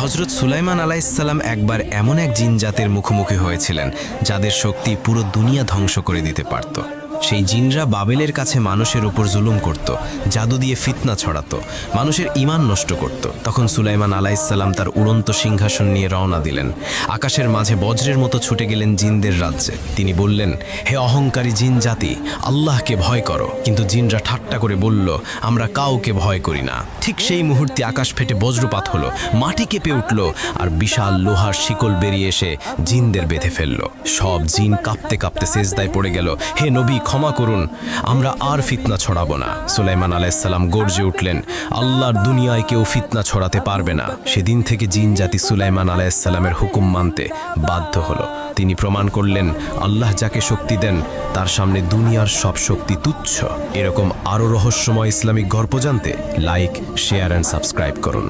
হজরত সুলাইমান আলাইহিসসালাম একবার এমন এক জিন জাতের মুখোমুখি হয়েছিলেন যাদের শক্তি পুরো দুনিয়া ধ্বংস করে দিতে পারত। সেই জিনরা বাবেলের কাছে মানুষের উপর জুলুম করত, জাদু দিয়ে ফিতনা ছড়াতো, মানুষের ঈমান নষ্ট করত। তখন সুলাইমান আলাইহিসসালাম তার উড়ন্ত সিংহাসন নিয়ে রওনা দিলেন। আকাশের মাঝে বজ্রের মতো ছুটে গেলেন জিনদের রাজ্যে। তিনি বললেন, হে অহংকারী জিন জাতি, আল্লাহকে ভয় করো। কিন্তু জিনরা ঠাট্টা করে বলল, আমরা কাউকে ভয় করি না। ঠিক সেই মুহূর্তে আকাশ ফেটে বজ্রপাত হলো, মাটি কেঁপে উঠল, আর বিশাল লোহার শিকল বেরিয়ে এসে জিনদের বেঁধে ফেলল। সব জিন কাঁপতে কাঁপতে সেজদায় পড়ে গেল, হে নবী, ক্ষমা করুন, আমরা আর ফিতনা ছড়াবো না। সুলাইমান আলাইহিসসালাম গর্জে উঠলেন, আল্লাহর দুনিয়ায় কেউ ফিতনা ছড়াতে পারবে না। সেদিন থেকে জিন জাতি সুলাইমান আলাইহিসসালামের হুকুম মানতে বাধ্য হলো। তিনি প্রমাণ করলেন, আল্লাহ যাকে শক্তি দেন তার সামনে দুনিয়ার সব শক্তি তুচ্ছ। এরকম আরও রহস্যময় ইসলামিক গল্প জানতে লাইক, শেয়ার অ্যান্ড সাবস্ক্রাইব করুন।